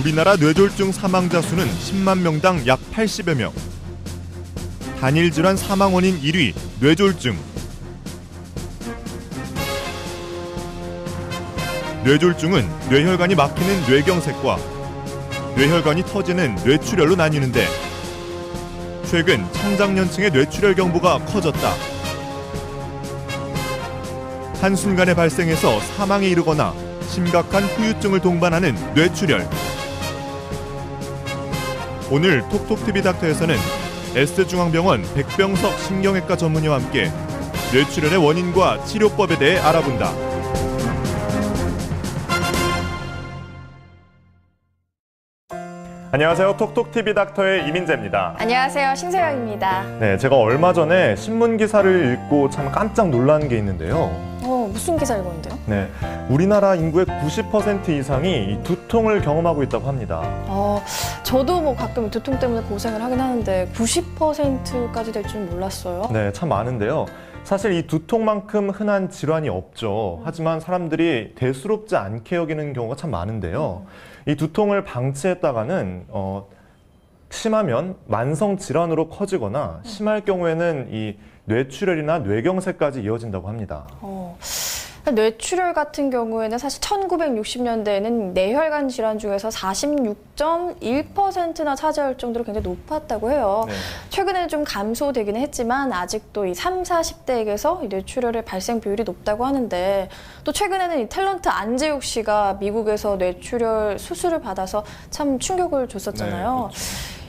우리나라 뇌졸중 사망자 수는 10만 명당 약 80여 명. 단일 질환 사망 원인 1위, 뇌졸중. 뇌졸중은 뇌혈관이 막히는 뇌경색과 뇌혈관이 터지는 뇌출혈로 나뉘는데 최근 청장년층의 뇌출혈 경보가 커졌다. 한순간에 발생해서 사망에 이르거나 심각한 후유증을 동반하는 뇌출혈. 오늘 톡톡TV 닥터에서는 S중앙병원 백병석 신경외과 전문의와 함께 뇌출혈의 원인과 치료법에 대해 알아본다. 안녕하세요. 톡톡TV 닥터의 이민재입니다. 안녕하세요. 신세영입니다. 네, 제가 얼마 전에 신문 기사를 읽고 참 깜짝 놀란 게 있는데요. 무슨 기사 읽었는데요? 네, 우리나라 인구의 90% 이상이 이 두통을 경험하고 있다고 합니다. 저도 가끔 두통 때문에 고생을 하긴 하는데 90%까지 될 줄 몰랐어요. 네, 참 많은데요. 사실 이 두통만큼 흔한 질환이 없죠. 하지만 사람들이 대수롭지 않게 여기는 경우가 참 많은데요. 이 두통을 방치했다가는 심하면 만성 질환으로 커지거나 심할 경우에는 이 뇌출혈이나 뇌경색까지 이어진다고 합니다. 뇌출혈 같은 경우에는 사실 1960년대에는 뇌혈관 질환 중에서 46.1%나 차지할 정도로 굉장히 높았다고 해요. 네. 최근에는 좀 감소되기는 했지만 아직도 이 30, 40대에게서 이 뇌출혈의 발생 비율이 높다고 하는데 또 최근에는 이 탤런트 안재욱 씨가 미국에서 뇌출혈 수술을 받아서 참 충격을 줬었잖아요. 네, 그렇죠.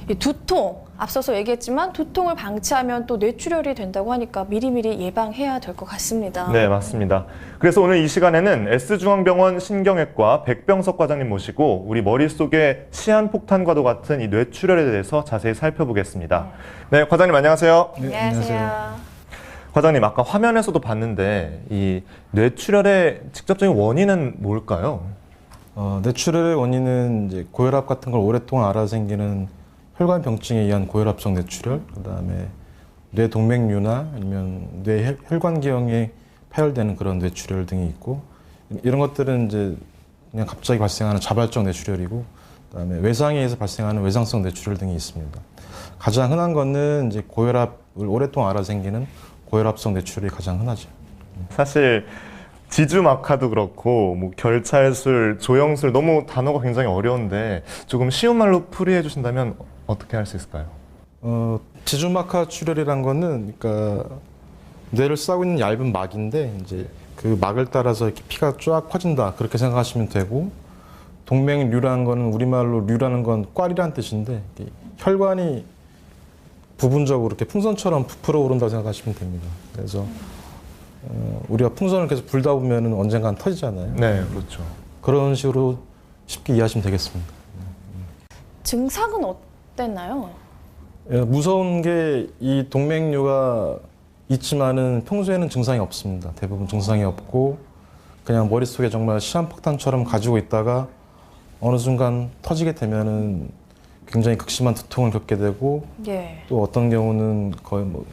이 두통, 앞서서 얘기했지만 두통을 방치하면 또 뇌출혈이 된다고 하니까 미리미리 예방해야 될 것 같습니다. 네, 맞습니다. 그래서 오늘 이 시간에는 S중앙병원 신경외과 백병석 과장님 모시고 우리 머릿속에 시한폭탄과도 같은 이 뇌출혈에 대해서 자세히 살펴보겠습니다. 네, 과장님 안녕하세요. 네, 안녕하세요. 과장님, 아까 화면에서도 봤는데 이 뇌출혈의 직접적인 원인은 뭘까요? 뇌출혈의 원인은 이제 고혈압 같은 걸 오랫동안 앓아 생기는 혈관 병증에 의한 고혈압성 뇌출혈, 그다음에 뇌동맥류나 아니면 뇌혈관 기형이 파열되는 그런 뇌출혈 등이 있고, 이런 것들은 이제 그냥 갑자기 발생하는 자발적 뇌출혈이고, 그다음에 외상에 의해서 발생하는 외상성 뇌출혈 등이 있습니다. 가장 흔한 거는 이제 고혈압을 오랫동안 앓아 생기는 고혈압성 뇌출혈이 가장 흔하죠. 사실 지주마카도 그렇고 뭐 결찰술, 조영술 너무 단어가 굉장히 어려운데 조금 쉬운 말로 풀이해 주신다면 어떻게 할 수 있을까요? 지주마카 출혈이란 거는 그러니까 뇌를 싸고 있는 얇은 막인데 이제 그 막을 따라서 이렇게 피가 쫙 퍼진다 그렇게 생각하시면 되고, 동맥류라는 거는 우리말로 류라는 건 꽈리란 뜻인데 혈관이 부분적으로 이렇게 풍선처럼 부풀어 오른다고 생각하시면 됩니다. 그래서 우리가 풍선을 계속 불다 보면 언젠간 터지잖아요. 네, 그렇죠. 그런 식으로 쉽게 이해하시면 되겠습니다. 증상은 어땠나요? 무서운 게 이 동맥류가 있지만은 평소에는 증상이 없습니다. 대부분 증상이 없고 그냥 머릿속에 정말 시한폭탄처럼 가지고 있다가 어느 순간 터지게 되면은 굉장히 극심한 두통을 겪게 되고, 예. 또 어떤 경우는 거의 뭐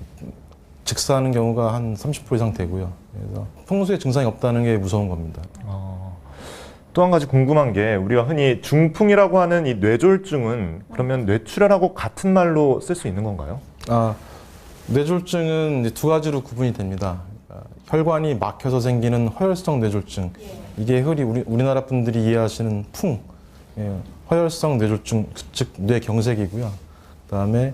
직사하는 경우가 한 30% 이상 되고요. 그래서 평소에 증상이 없다는 게 무서운 겁니다. 또 한 가지 궁금한 게 우리가 흔히 중풍이라고 하는 이 뇌졸중은 그러면 뇌출혈하고 같은 말로 쓸 수 있는 건가요? 뇌졸중은 이제 두 가지로 구분이 됩니다. 그러니까 혈관이 막혀서 생기는 허혈성 뇌졸중. 이게 흔히 우리나라 분들이 이해하시는 풍, 허혈성 뇌졸중, 즉 뇌경색이고요. 그다음에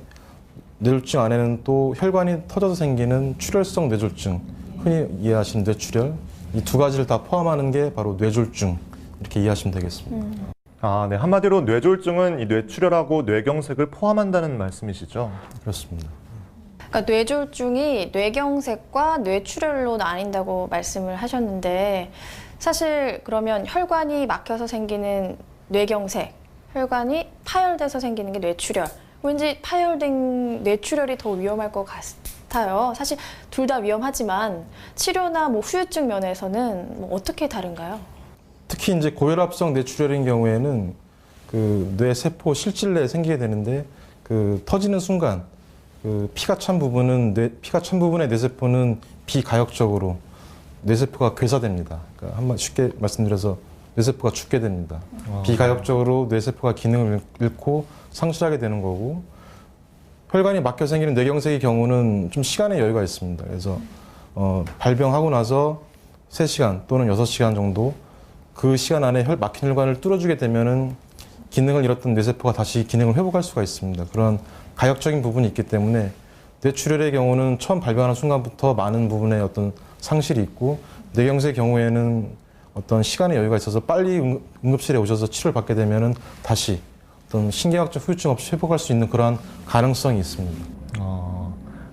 뇌졸중 안에는 또 혈관이 터져서 생기는 출혈성 뇌졸중, 흔히 이해하시는 뇌출혈, 이 두 가지를 다 포함하는 게 바로 뇌졸중, 이렇게 이해하시면 되겠습니다. 네. 한마디로 뇌졸중은 이 뇌출혈하고 뇌경색을 포함한다는 말씀이시죠? 그렇습니다. 그러니까 뇌졸중이 뇌경색과 뇌출혈로 나뉜다고 말씀을 하셨는데, 사실 그러면 혈관이 막혀서 생기는 뇌경색, 혈관이 파열돼서 생기는 게 뇌출혈. 왠지 파열된 뇌출혈이 더 위험할 것 같아요. 사실 둘 다 위험하지만 치료나 뭐 후유증 면에서는 뭐 어떻게 다른가요? 특히 이제 고혈압성 뇌출혈인 경우에는 그 뇌세포 실질내에 생기게 되는데, 그 터지는 순간 그 피가 찬 부분의 뇌세포는 비가역적으로 뇌세포가 괴사됩니다. 그러니까 한번 쉽게 말씀드려서 뇌세포가 죽게 됩니다. 비가역적으로 뇌세포가 기능을 잃고 상실하게 되는 거고, 혈관이 막혀 생기는 뇌경색의 경우는 좀 시간의 여유가 있습니다. 그래서 발병하고 나서 3시간 또는 6시간 정도 그 시간 안에 막힌 혈관을 뚫어주게 되면은 기능을 잃었던 뇌세포가 다시 기능을 회복할 수가 있습니다. 그런 가역적인 부분이 있기 때문에 뇌출혈의 경우는 처음 발병하는 순간부터 많은 부분의 어떤 상실이 있고, 뇌경색의 경우에는 어떤 시간의 여유가 있어서 빨리 응급실에 오셔서 치료를 받게 되면은 다시 어떤 신경학적 후유증 없이 회복할 수 있는 그러한 가능성이 있습니다.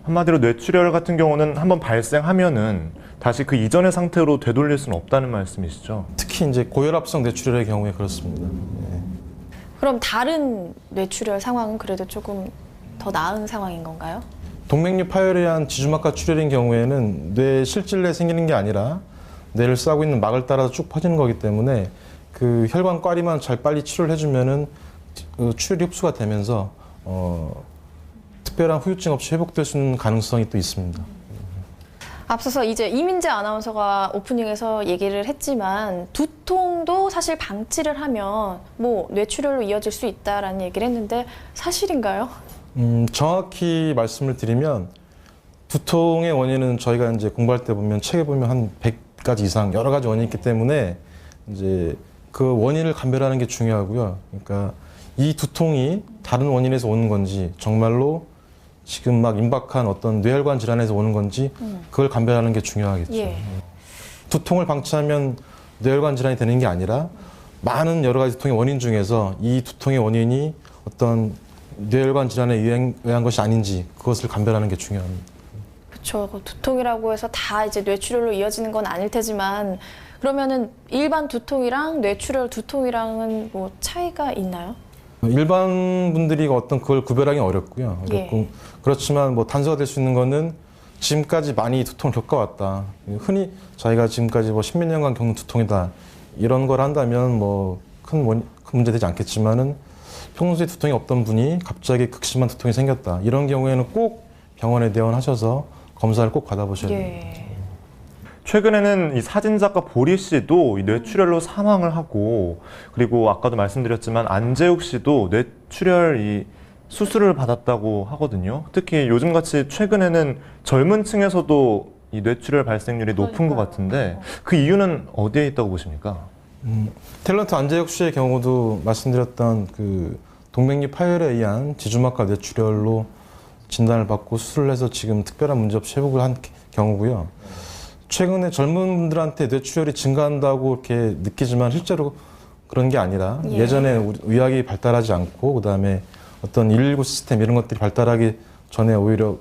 한마디로 뇌출혈 같은 경우는 한번 발생하면은 다시 그 이전의 상태로 되돌릴 수는 없다는 말씀이시죠? 특히 이제 고혈압성 뇌출혈의 경우에 그렇습니다. 예. 그럼 다른 뇌출혈 상황은 그래도 조금 더 나은 상황인 건가요? 동맥류 파열에 의한 지주막하 출혈인 경우에는 뇌 실질내에 생기는 게 아니라 뇌를 싸고 있는 막을 따라서 쭉 퍼지는 거기 때문에 그 혈관 꽈리만 잘 빨리 치료를 해주면은 출혈이 흡수가 되면서 특별한 후유증 없이 회복될 수 있는 가능성이 또 있습니다. 앞서서 이제 이민재 아나운서가 오프닝에서 얘기를 했지만 두통도 사실 방치를 하면 뭐 뇌출혈로 이어질 수 있다라는 얘기를 했는데 사실인가요? 정확히 말씀을 드리면 두통의 원인은 저희가 이제 공부할 때 보면 책에 보면 한 100가지 이상 여러 가지 원인이 있기 때문에 이제 그 원인을 감별하는 게 중요하고요. 그러니까 이 두통이 다른 원인에서 오는 건지 정말로 지금 막 임박한 어떤 뇌혈관 질환에서 오는 건지 그걸 감별하는 게 중요하겠죠. 예. 두통을 방치하면 뇌혈관 질환이 되는 게 아니라 많은 여러 가지 두통의 원인 중에서 이 두통의 원인이 어떤 뇌혈관 질환에 의한 것이 아닌지 그것을 감별하는 게 중요합니다. 그렇죠. 두통이라고 해서 다 이제 뇌출혈로 이어지는 건 아닐 테지만 그러면은 일반 두통이랑 뇌출혈 두통이랑은 뭐 차이가 있나요? 일반 분들이 어떤 그걸 구별하기 어렵고요. 예. 그렇지만 뭐 단서가 될 수 있는 거는 지금까지 많이 두통을 겪어왔다. 흔히 자기가 지금까지 뭐 10몇 년간 겪는 두통이다. 이런 걸 한다면 뭐 큰 문제 되지 않겠지만은 평소에 두통이 없던 분이 갑자기 극심한 두통이 생겼다. 이런 경우에는 꼭 병원에 내원하셔서 검사를 꼭 받아보셔야 됩니다. 예. 최근에는 이 사진작가 보리 씨도 이 뇌출혈로 사망을 하고, 그리고 아까도 말씀드렸지만 안재욱 씨도 뇌출혈 이 수술을 받았다고 하거든요. 특히 요즘같이 최근에는 젊은 층에서도 이 뇌출혈 발생률이 높은 것 같은데 그 이유는 어디에 있다고 보십니까? 탤런트 안재욱 씨의 경우도 말씀드렸던 그 동맥류 파열에 의한 지주막하 뇌출혈로 진단을 받고 수술을 해서 지금 특별한 문제 없이 회복을 한 경우고요. 최근에 젊은 분들한테 뇌출혈이 증가한다고 이렇게 느끼지만 실제로 그런 게 아니라 예전에 의학이 발달하지 않고 그다음에 어떤 119 시스템 이런 것들이 발달하기 전에 오히려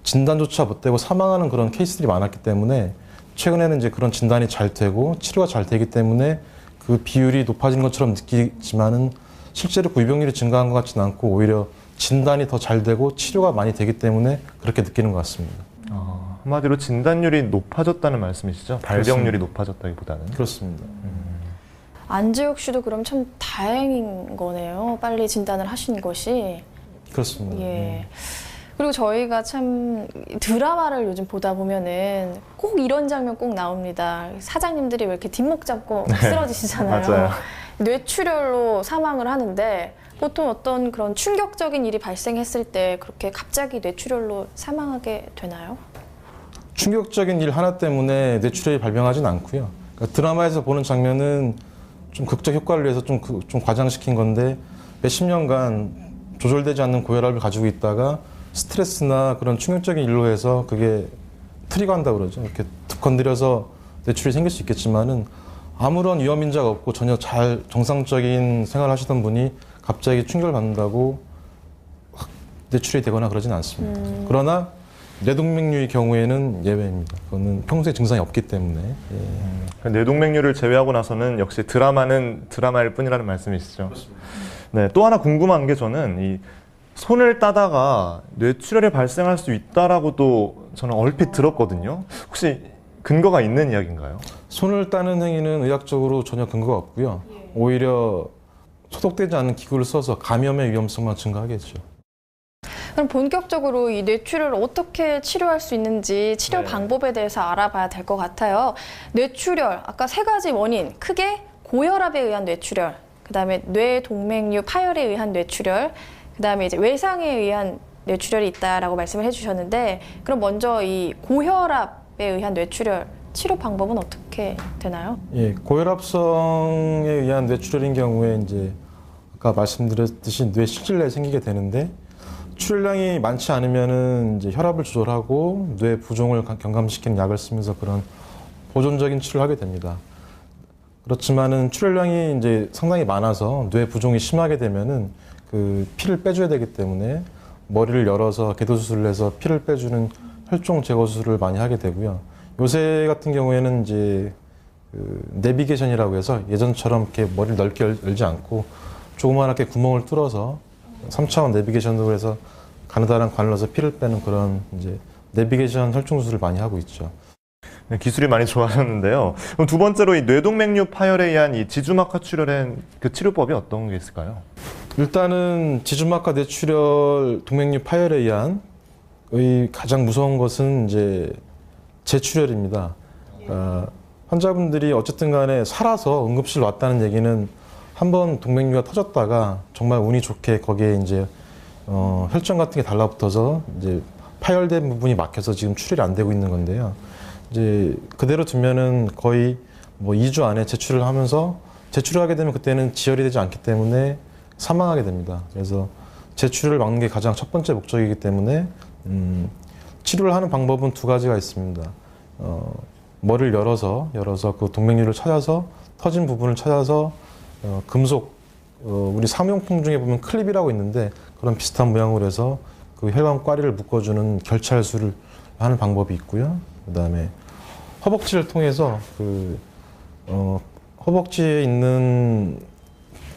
진단조차 못 되고 사망하는 그런 케이스들이 많았기 때문에 최근에는 이제 그런 진단이 잘 되고 치료가 잘 되기 때문에 그 비율이 높아진 것처럼 느끼지만은 실제로 그 유병률이 증가한 것 같지는 않고 오히려 진단이 더 잘 되고 치료가 많이 되기 때문에 그렇게 느끼는 것 같습니다. 한마디로 진단율이 높아졌다는 말씀이시죠? 발병률이 높아졌다기보다는. 그렇습니다. 안재욱 씨도 그럼 참 다행인 거네요. 빨리 진단을 하신 것이. 그렇습니다. 예. 그리고 저희가 참 드라마를 요즘 보다 보면은 꼭 이런 장면 꼭 나옵니다. 사장님들이 왜 이렇게 뒷목 잡고 쓰러지시잖아요. 맞아요. 뇌출혈로 사망을 하는데 보통 어떤 그런 충격적인 일이 발생했을 때 그렇게 갑자기 뇌출혈로 사망하게 되나요? 충격적인 일 하나 때문에 뇌출혈이 발병하진 않고요. 그러니까 드라마에서 보는 장면은 좀 극적 효과를 위해서 좀 과장시킨 건데 몇십 년간 조절되지 않는 고혈압을 가지고 있다가 스트레스나 그런 충격적인 일로 해서 그게 트리거한다고 그러죠. 이렇게 툭 건드려서 뇌출혈이 생길 수 있겠지만은 아무런 위험 인자가 없고 전혀 잘 정상적인 생활을 하시던 분이 갑자기 충격을 받는다고 뇌출혈이 되거나 그러진 않습니다. 그러나 뇌동맥류의 경우에는 예외입니다. 그거는 평소에 증상이 없기 때문에. 예. 뇌동맥류를 제외하고 나서는 역시 드라마는 드라마일 뿐이라는 말씀이시죠? 그렇습니다. 네, 또 하나 궁금한 게 저는 이 손을 따다가 뇌출혈이 발생할 수 있다라고도 저는 얼핏 들었거든요. 혹시 근거가 있는 이야기인가요? 손을 따는 행위는 의학적으로 전혀 근거가 없고요. 오히려 소독되지 않은 기구를 써서 감염의 위험성만 증가하겠죠. 그럼 본격적으로 이 뇌출혈을 어떻게 치료할 수 있는지 치료 방법에 대해서 알아봐야 될 것 같아요. 뇌출혈, 아까 3가지 원인, 크게 고혈압에 의한 뇌출혈, 그다음에 뇌동맥류 파열에 의한 뇌출혈, 그다음에 이제 외상에 의한 뇌출혈이 있다라고 말씀을 해주셨는데, 그럼 먼저 이 고혈압에 의한 뇌출혈 치료 방법은 어떻게 되나요? 예, 고혈압성에 의한 뇌출혈인 경우에 이제 아까 말씀드렸듯이 뇌 실질내에 생기게 되는데, 출혈량이 많지 않으면은 이제 혈압을 조절하고 뇌 부종을 경감시키는 약을 쓰면서 그런 보존적인 치료를 하게 됩니다. 그렇지만은 출혈량이 이제 상당히 많아서 뇌 부종이 심하게 되면은 그 피를 빼줘야 되기 때문에 머리를 열어서 개도 수술을 해서 피를 빼주는 혈종 제거 수술을 많이 하게 되고요. 요새 같은 경우에는 이제 그 내비게이션이라고 해서 예전처럼 이렇게 머리를 넓게 열지 않고 조그맣게 구멍을 뚫어서 3차원 내비게이션으로 해서 가느다란 관을 넣어서 피를 빼는 그런 이제 내비게이션 혈중 수술을 많이 하고 있죠. 네, 기술이 많이 좋아졌는데요. 그럼 두 번째로 이 뇌동맥류 파열에 의한 이 지주막하 출혈의 그 치료법이 어떤 게 있을까요? 일단은 지주막하 뇌출혈 동맥류 파열에 의한 가장 무서운 것은 이제 재출혈입니다. 환자분들이 어쨌든 간에 살아서 응급실 왔다는 얘기는 한번 동맥류가 터졌다가 정말 운이 좋게 거기에 이제 혈전 같은 게 달라붙어서 이제 파열된 부분이 막혀서 지금 출혈이 안 되고 있는 건데요. 이제 그대로 두면은 거의 뭐 2주 안에 재출혈을 하면서 재출혈을 하게 되면 그때는 지혈이 되지 않기 때문에 사망하게 됩니다. 그래서 재출혈을 막는 게 가장 첫 번째 목적이기 때문에 치료를 하는 방법은 두 가지가 있습니다. 머리를 열어서 그 동맥류를 찾아서 터진 부분을 찾아서 금속 우리 사무용품 중에 보면 클립이라고 있는데 그런 비슷한 모양으로 해서 그 혈관 꽈리를 묶어주는 결찰술을 하는 방법이 있고요. 그다음에 허벅지를 통해서 그 허벅지에 있는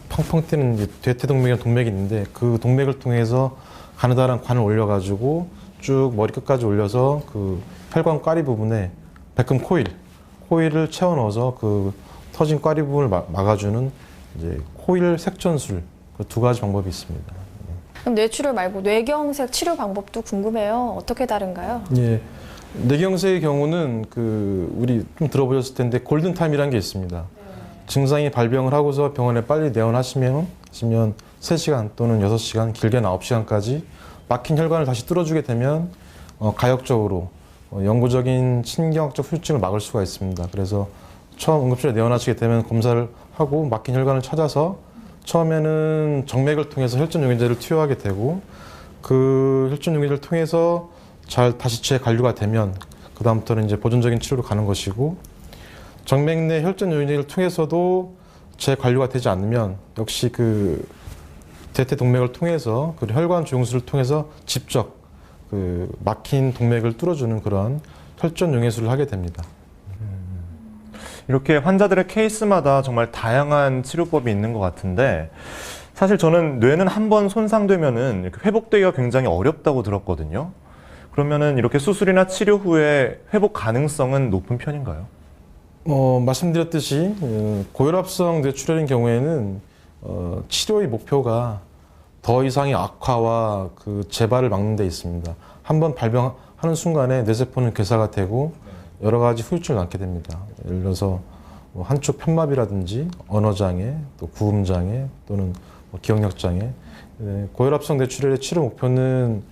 펑펑 뛰는 대퇴동맥이나 동맥이 있는데 그 동맥을 통해서 가느다란 관을 올려가지고 쭉 머리 끝까지 올려서 그 혈관 꽈리 부분에 백금 코일을 채워 넣어서 그 터진 꽈리 부분을 막아주는 이제 코일 색전술 그 두 가지 방법이 있습니다. 그럼 뇌출혈 말고 뇌경색 치료 방법도 궁금해요. 어떻게 다른가요? 예, 뇌경색의 경우는 그 우리 좀 들어보셨을 텐데 골든 타임이라는 게 있습니다. 증상이 발병을 하고서 병원에 빨리 내원하시면 3시간 또는 6시간, 길게는 9시간까지 막힌 혈관을 다시 뚫어주게 되면 가역적으로 영구적인 신경학적 후유증을 막을 수가 있습니다. 그래서 처음 응급실에 내원하시게 되면 검사를 하고 막힌 혈관을 찾아서 처음에는 정맥을 통해서 혈전 용해제를 투여하게 되고 그 혈전 용해제를 통해서 잘 다시 재관류가 되면 그 다음부터는 이제 보존적인 치료로 가는 것이고, 정맥 내 혈전 용해제를 통해서도 재관류가 되지 않으면 역시 그 대퇴동맥을 통해서 그 혈관 조영술을 통해서 직접 그 막힌 동맥을 뚫어주는 그런 혈전 용해술을 하게 됩니다. 이렇게 환자들의 케이스마다 정말 다양한 치료법이 있는 것 같은데, 사실 저는 뇌는 한번 손상되면은 이렇게 회복되기가 굉장히 어렵다고 들었거든요. 그러면은 이렇게 수술이나 치료 후에 회복 가능성은 높은 편인가요? 말씀드렸듯이 고혈압성 뇌출혈인 경우에는 치료의 목표가 더 이상의 악화와 그 재발을 막는 데 있습니다. 한번 발병하는 순간에 뇌세포는 괴사가 되고 여러 가지 후유증을 낳게 됩니다. 예를 들어서 한쪽 편마비라든지 언어장애, 또 구음장애 또는 기억력장애. 고혈압성 뇌출혈의 치료 목표는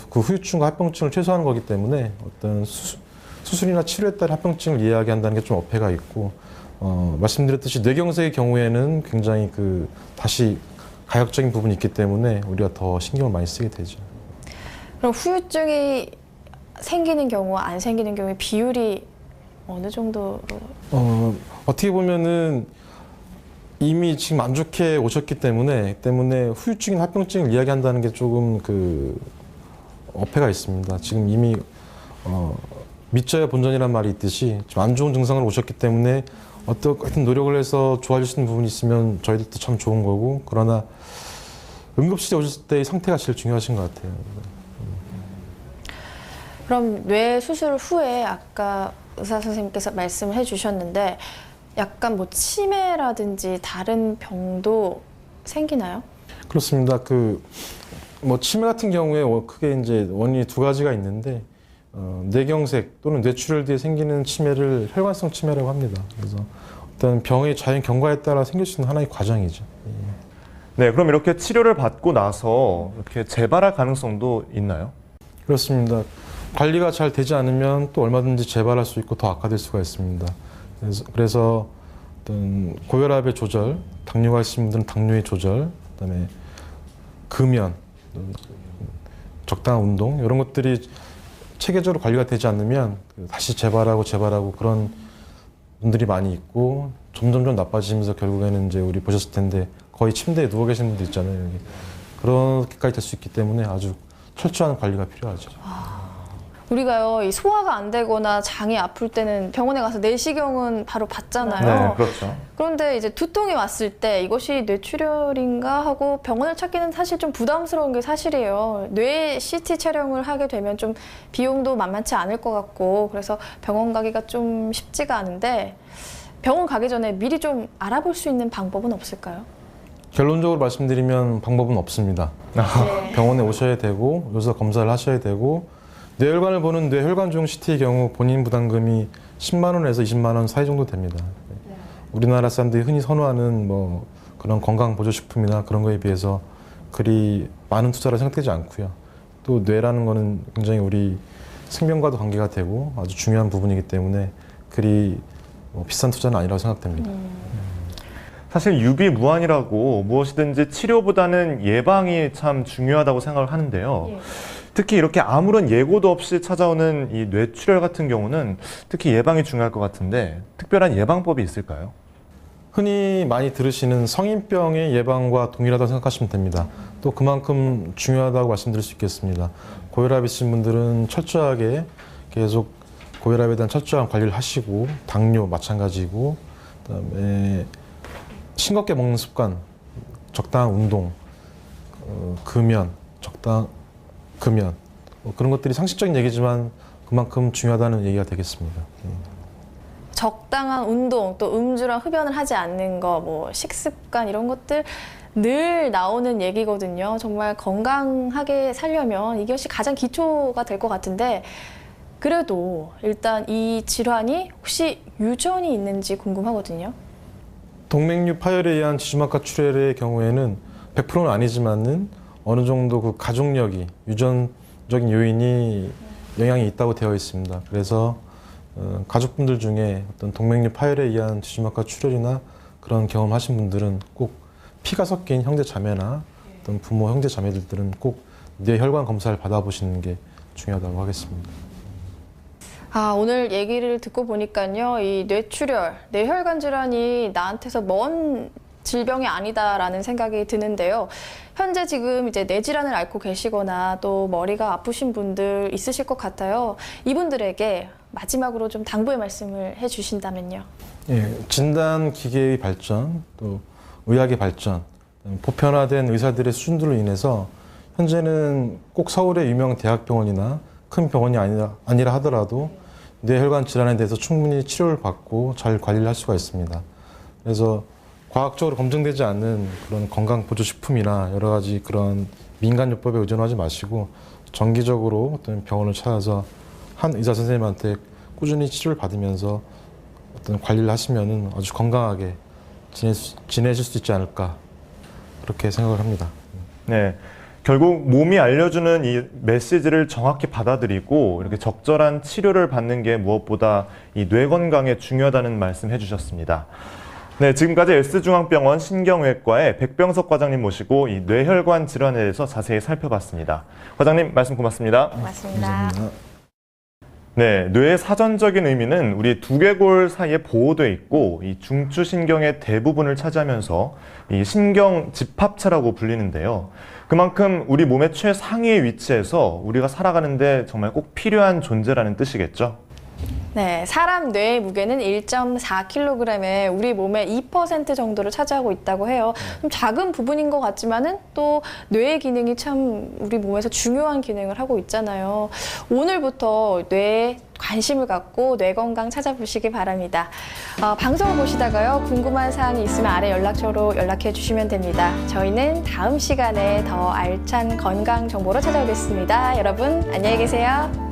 그 후유증과 합병증을 최소화하는 거기 때문에 어떤 수술이나 치료에 따른 합병증을 이야기한다는 게 좀 어폐가 있고, 말씀드렸듯이 뇌경색의 경우에는 굉장히 그 다시 가역적인 부분이 있기 때문에 우리가 더 신경을 많이 쓰게 되죠. 그럼 후유증이 생기는 경우와 안 생기는 경우의 비율이 어느 정도로? 어떻게 보면은 이미 지금 안 좋게 오셨기 때문에 후유증이나 합병증을 이야기한다는 게 조금 그 어폐가 있습니다. 지금 이미 믿져야 본전이란 말이 있듯이 좀 안 좋은 증상으로 오셨기 때문에 어떤 노력을 해서 좋아질 수 있는 부분이 있으면 저희들도 참 좋은 거고, 그러나 응급실에 오셨을 때의 상태가 제일 중요하신 것 같아요. 그럼 뇌 수술 후에 아까 의사 선생님께서 말씀을 해주셨는데 약간 뭐 치매라든지 다른 병도 생기나요? 그렇습니다. 그 뭐 치매 같은 경우에 크게 이제 원인이 두 가지가 있는데 뇌경색 또는 뇌출혈 뒤에 생기는 치매를 혈관성 치매라고 합니다. 그래서 어떤 병의 자연 경과에 따라 생길 수 있는 하나의 과정이죠. 네, 그럼 이렇게 치료를 받고 나서 이렇게 재발할 가능성도 있나요? 그렇습니다. 관리가 잘 되지 않으면 또 얼마든지 재발할 수 있고 더 악화될 수가 있습니다. 그래서 어떤 고혈압의 조절, 당뇨가 있으신 분들은 당뇨의 조절, 그다음에 금연, 적당한 운동 이런 것들이 체계적으로 관리가 되지 않으면 다시 재발하고 그런 분들이 많이 있고 점점 나빠지면서 결국에는 이제 우리 보셨을 텐데 거의 침대에 누워 계신 분들 있잖아요. 여기. 그렇게까지 될 수 있기 때문에 아주 철저한 관리가 필요하죠. 우리가요, 이 소화가 안 되거나 장이 아플 때는 병원에 가서 내시경은 바로 받잖아요. 네, 그렇죠. 그런데 이제 두통이 왔을 때 이것이 뇌출혈인가 하고 병원을 찾기는 사실 좀 부담스러운 게 사실이에요. 뇌 CT 촬영을 하게 되면 좀 비용도 만만치 않을 것 같고 그래서 병원 가기가 좀 쉽지가 않은데 병원 가기 전에 미리 좀 알아볼 수 있는 방법은 없을까요? 결론적으로 말씀드리면 방법은 없습니다. 네. 병원에 오셔야 되고 여기서 검사를 하셔야 되고 뇌혈관을 보는 뇌혈관종 CT의 경우 본인 부담금이 10만 원에서 20만 원 사이 정도 됩니다. 우리나라 사람들이 흔히 선호하는 뭐 그런 건강보조식품이나 그런 거에 비해서 그리 많은 투자라 생각되지 않고요. 또 뇌라는 거는 굉장히 우리 생명과도 관계가 되고 아주 중요한 부분이기 때문에 그리 뭐 비싼 투자는 아니라고 생각됩니다. 사실 유비무환이라고 무엇이든지 치료보다는 예방이 참 중요하다고 생각을 하는데요. 예. 특히 이렇게 아무런 예고도 없이 찾아오는 이 뇌출혈 같은 경우는 특히 예방이 중요할 것 같은데 특별한 예방법이 있을까요? 흔히 많이 들으시는 성인병의 예방과 동일하다고 생각하시면 됩니다. 또 그만큼 중요하다고 말씀드릴 수 있겠습니다. 고혈압 있으신 분들은 철저하게 계속 고혈압에 대한 철저한 관리를 하시고 당뇨 마찬가지고 그다음에 싱겁게 먹는 습관, 적당한 운동, 금연, 금연 그런 것들이 상식적인 얘기지만 그만큼 중요하다는 얘기가 되겠습니다. 적당한 운동, 또 음주랑 흡연을 하지 않는 거, 뭐 식습관 이런 것들 늘 나오는 얘기거든요. 정말 건강하게 살려면 이것이 가장 기초가 될 것 같은데 그래도 일단 이 질환이 혹시 유전이 있는지 궁금하거든요. 동맥류 파열에 의한 지주막하 출혈의 경우에는 100%는 아니지만은 어느 정도 그 가족력이 유전적인 요인이 영향이 있다고 되어 있습니다. 그래서 가족분들 중에 어떤 동맥류 파열에 의한 지주막하 출혈이나 그런 경험하신 분들은 꼭 피가 섞인 형제 자매나 어떤 부모 형제 자매들은 꼭 뇌혈관 검사를 받아보시는 게 중요하다고 하겠습니다. 오늘 얘기를 듣고 보니까요, 이 뇌출혈, 뇌혈관 질환이 나한테서 먼 질병이 아니다라는 생각이 드는데요. 현재 지금 이제 뇌 질환을 앓고 계시거나 또 머리가 아프신 분들 있으실 것 같아요. 이분들에게 마지막으로 좀 당부의 말씀을 해주신다면요. 예, 진단 기계의 발전, 또 의학의 발전, 보편화된 의사들의 수준들로 인해서 현재는 꼭 서울의 유명 대학병원이나 큰 병원이 아니라 하더라도 뇌혈관 질환에 대해서 충분히 치료를 받고 잘 관리를 할 수가 있습니다. 그래서 과학적으로 검증되지 않는 그런 건강보조식품이나 여러 가지 그런 민간요법에 의존하지 마시고 정기적으로 어떤 병원을 찾아서 한 의사 선생님한테 꾸준히 치료를 받으면서 어떤 관리를 하시면은 아주 건강하게 지내실 수 있지 않을까 그렇게 생각을 합니다. 네. 결국 몸이 알려주는 이 메시지를 정확히 받아들이고 이렇게 적절한 치료를 받는 게 무엇보다 이 뇌 건강에 중요하다는 말씀 해주셨습니다. 네, 지금까지 S중앙병원 신경외과의 백병석 과장님 모시고 이 뇌혈관 질환에 대해서 자세히 살펴봤습니다. 과장님 말씀 고맙습니다. 고맙습니다. 네, 뇌의 사전적인 의미는 우리 두개골 사이에 보호되어 있고 이 중추신경의 대부분을 차지하면서 이 신경 집합체라고 불리는데요. 그만큼 우리 몸의 최상위에 위치해서 우리가 살아가는데 정말 꼭 필요한 존재라는 뜻이겠죠. 네, 사람 뇌의 무게는 1.4kg에 우리 몸의 2% 정도를 차지하고 있다고 해요. 좀 작은 부분인 것 같지만은 또 뇌의 기능이 참 우리 몸에서 중요한 기능을 하고 있잖아요. 오늘부터 뇌에 관심을 갖고 뇌 건강 찾아보시기 바랍니다. 방송을 보시다가요, 궁금한 사항이 있으면 아래 연락처로 연락해 주시면 됩니다. 저희는 다음 시간에 더 알찬 건강 정보로 찾아오겠습니다. 여러분, 안녕히 계세요.